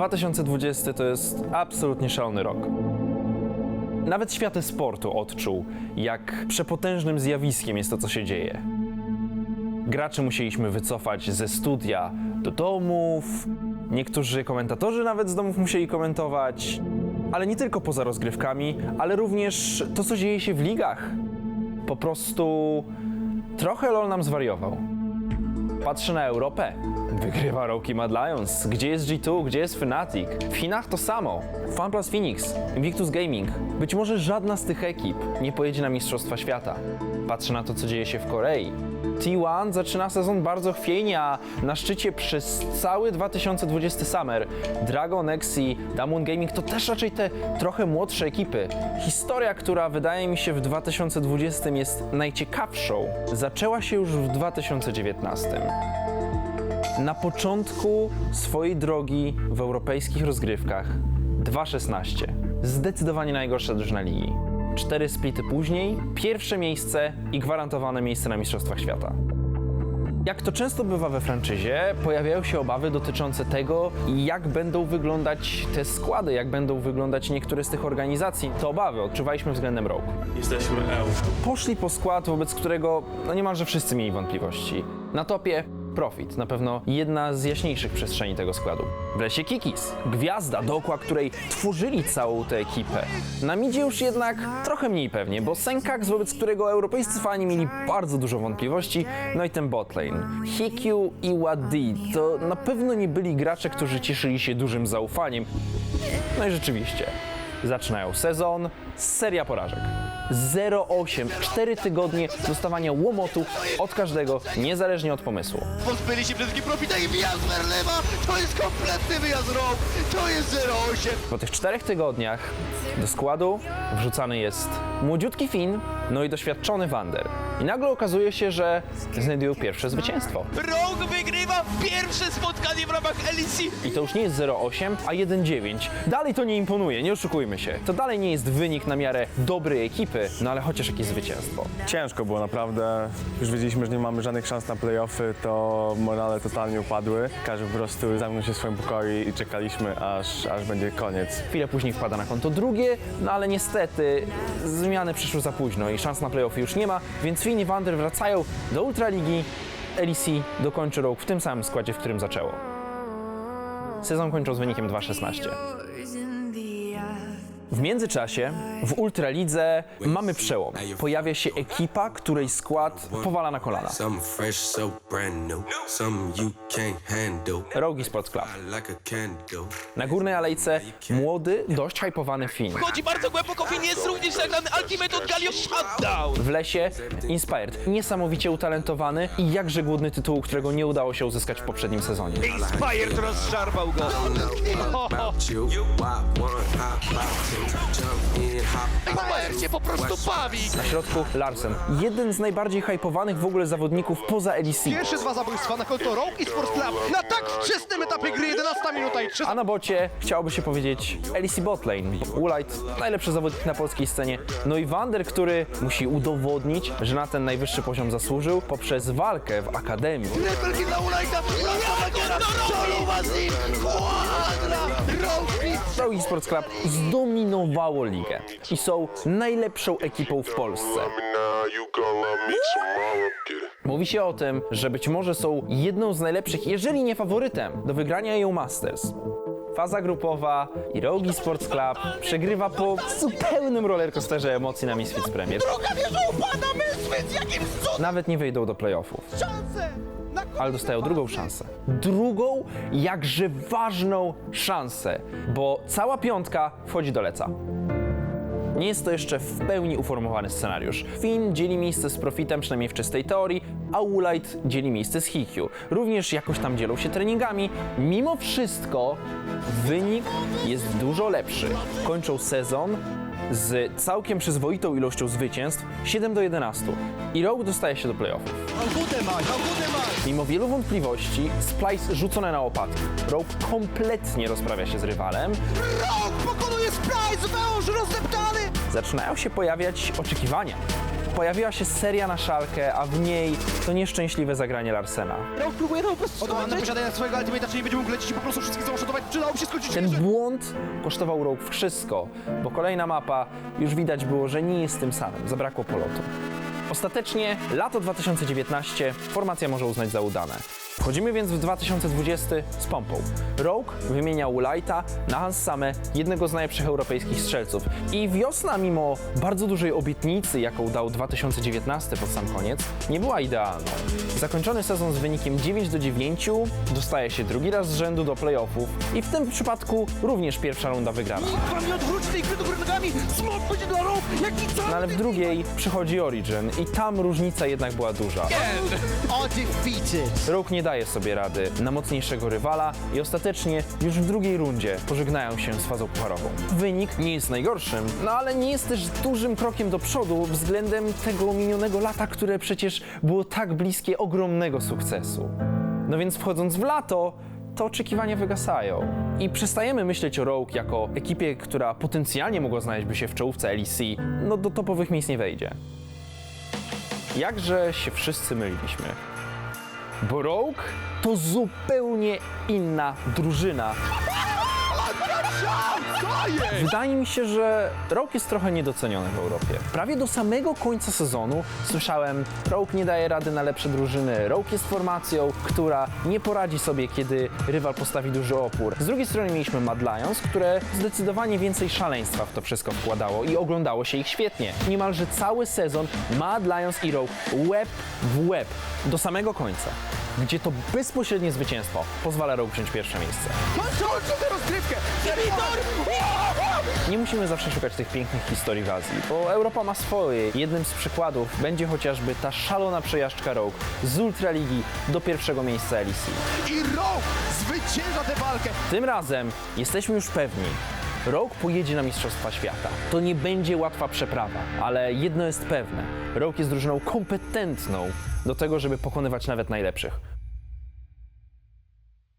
2020 to jest absolutnie szalony rok. Nawet świat sportu odczuł, jak przepotężnym zjawiskiem jest to, co się dzieje. Gracze musieliśmy wycofać ze studia do domów, niektórzy komentatorzy nawet z domów musieli komentować, ale nie tylko poza rozgrywkami, ale również to, co dzieje się w ligach. Po prostu trochę LoL nam zwariował. Patrzę na Europę. Wygrywa Rogue Mad Lions. Gdzie jest G2? Gdzie jest Fnatic? W Chinach to samo. FunPlus Phoenix, Invictus Gaming. Być może żadna z tych ekip nie pojedzie na Mistrzostwa Świata. Patrzę na to, co dzieje się w Korei. T1 zaczyna sezon bardzo chwiejnie, a na szczycie przez cały 2020 Summer Dragon, Nexi, Damwon Gaming to też raczej te trochę młodsze ekipy. Historia, która wydaje mi się w 2020 jest najciekawszą, zaczęła się już w 2019. Na początku swojej drogi w europejskich rozgrywkach 2.16. Zdecydowanie najgorsza drużyna ligi. 4 splity później, pierwsze miejsce i gwarantowane miejsce na Mistrzostwach Świata. Jak to często bywa we franczyzie, pojawiają się obawy dotyczące tego, jak będą wyglądać te składy, jak będą wyglądać niektóre z tych organizacji. Te obawy odczuwaliśmy względem Rogue. Jesteśmy EU. Poszli po skład, wobec którego niemalże wszyscy mieli wątpliwości. Na topie Profit, na pewno jedna z jaśniejszych przestrzeni tego składu. W lesie Kikis, gwiazda, dookoła której tworzyli całą tę ekipę. Na midzie już jednak trochę mniej pewnie, bo Senkax, wobec którego europejscy fani mieli bardzo dużo wątpliwości, no i ten botlane. Hikyu i Wadi to na pewno nie byli gracze, którzy cieszyli się dużym zaufaniem. No i rzeczywiście, zaczynają sezon, seria porażek. 0-8, 4 tygodnie dostawania łomotu od każdego, niezależnie od pomysłu. Pozbyli się wszystkich Profita i wyjazd Merlewa! To jest kompletny wyjazd Rogue! To jest 0-8! Po tych 4 tygodniach do składu wrzucany jest młodziutki Finn, no i doświadczony Wander. I nagle okazuje się, że znajdują pierwsze zwycięstwo. Rogue wygrywa pierwsze spotkanie w ramach LEC! I to już nie jest 0-8, a 1-9. Dalej to nie imponuje, nie oszukujmy się. To dalej nie jest wynik na miarę dobrej ekipy, no ale chociaż jakieś zwycięstwo. Ciężko było naprawdę. Już wiedzieliśmy, że nie mamy żadnych szans na play-offy, to morale totalnie upadły. Każdy po prostu zamknął się w swoim pokoju i czekaliśmy, aż będzie koniec. Chwilę później wpada na konto drugie, no ale niestety zmiany przyszły za późno i szans na play-offy już nie ma, więc Finn i Wander wracają do Ultraligi. LEC dokończy Rogue w tym samym składzie, w którym zaczęło. Sezon kończą z wynikiem 2-16. W międzyczasie w Ultralidze mamy przełom. Pojawia się ekipa, której skład powala na kolana. Something fresh, so brand new. Something you can't handle. Rogue Sports Club. Like a candle. Na górnej alejce młody, dość hypowany Finn. Chodzi bardzo głęboko, Finn jest również zagrany Ultimate od Galio Shutdown! W lesie Inspired, niesamowicie utalentowany i jakże głodny tytułu, którego nie udało się uzyskać w poprzednim sezonie. Inspired rozszarpał go! About you, wild one, hot about you. Jump in, hop out. Inspired się po prostu bawi! Na środku Larsen, jeden z najbardziej hypowanych w ogóle zawodników poza LEC. Pierwsze 2 zabójstwa na konto Rogue i Sports Club na tak wczesnym etapie gry, 11 minuta i 3. A na bocie chciałoby się powiedzieć LEC Botlane. Woolite, najlepszy zawodnik na polskiej scenie. No i Wander, który musi udowodnić, że na ten najwyższy poziom zasłużył poprzez walkę w Akademii. Triple kill na Ulajta, przepraszam, Magiera, Soluba z nim, Quadra, Rogue Rogue Sports Club zdominowało ligę i są najlepszą ekipą w Polsce. Mówi się o tym, że być może są jedną z najlepszych, jeżeli nie faworytem, do wygrania EU Masters. Faza grupowa i Rogue Sports Club przegrywa po zupełnym rollercoasterze emocji na Misfits Premier. Druga wieża upada, Misfits, jakim cudem! Nawet nie wejdą do playoffów, Szansę! ale dostają drugą szansę. Drugą, jakże ważną szansę, bo cała piątka wchodzi do leca. Nie jest to jeszcze w pełni uformowany scenariusz. Finn dzieli miejsce z Profitem, przynajmniej w czystej teorii, a Woolite dzieli miejsce z Hikyu. Również jakoś tam dzielą się treningami. Mimo wszystko wynik jest dużo lepszy. Kończą sezon z całkiem przyzwoitą ilością zwycięstw, 7-11. I Rogue dostaje się do playoffów. Mimo wielu wątpliwości, Splice rzucone na łopatki. Rogue kompletnie rozprawia się z rywalem. Rogue pokonuje Splice, węż rozdeptany! Zaczynają się pojawiać oczekiwania. pojawiła się seria na szalkę, a w niej to nieszczęśliwe zagranie Larsena. Rogue próbuje to po prostu Odwołany skończyć. posiadania swojego ultimata, czy nie będzie mógł lecieć i po prostu wszystkich zaoszadować. Przydałoby się skończyć. Ten błąd kosztował Rogue wszystko, bo kolejna mapa już widać było, że nie jest tym samym, zabrakło polotu. Ostatecznie lato 2019 formacja może uznać za udane. Wchodzimy więc w 2020 z pompą. Rogue wymieniał Lighta na Hansamę, jednego z najlepszych europejskich strzelców. I wiosna, mimo bardzo dużej obietnicy, jaką dał 2019 pod sam koniec, nie była idealną. Zakończony sezon z wynikiem 9-9 dostaje się drugi raz z rzędu do playoffów i w tym przypadku również pierwsza runda wygrana. Nikt wam nie odwróci tej gry do góry nogami. Smok będzie dla Rogue. Jaki cały... No ale w drugiej przychodzi Origin i tam różnica jednak była duża. Undefeated. Rogue nie daje sobie rady na mocniejszego rywala i ostatecznie już w drugiej rundzie pożegnają się z fazą pucharową. Wynik nie jest najgorszym, no ale nie jest też dużym krokiem do przodu względem tego minionego lata, które przecież było tak bliskie ogromnego sukcesu. No więc wchodząc w lato, to oczekiwania wygasają. I przestajemy myśleć o Rogue jako ekipie, która potencjalnie mogła znaleźć się w czołówce LEC, no do topowych miejsc nie wejdzie. Jakże się wszyscy myliliśmy. Bo Rogue to zupełnie inna drużyna. Wydaje mi się, że Rogue jest trochę niedoceniony w Europie. Prawie do samego końca sezonu słyszałem, Rogue nie daje rady na lepsze drużyny, Rogue jest formacją, która nie poradzi sobie, kiedy rywal postawi duży opór. Z drugiej strony mieliśmy Mad Lions, które zdecydowanie więcej szaleństwa w to wszystko wkładało i oglądało się ich świetnie. Niemalże cały sezon Mad Lions i Rogue łeb w łeb do samego końca, gdzie to bezpośrednie zwycięstwo pozwala Rogue wziąć pierwsze miejsce. Kończą tę rozgrywkę. Nie musimy zawsze szukać tych pięknych historii w Azji, bo Europa ma swoje. Jednym z przykładów będzie chociażby ta szalona przejażdżka Rogue z Ultraligi do pierwszego miejsca LEC. I Rogue zwycięża tę walkę. Tym razem jesteśmy już pewni, Rogue pojedzie na Mistrzostwa Świata. To nie będzie łatwa przeprawa, ale jedno jest pewne. Rogue jest drużyną kompetentną do tego, żeby pokonywać nawet najlepszych.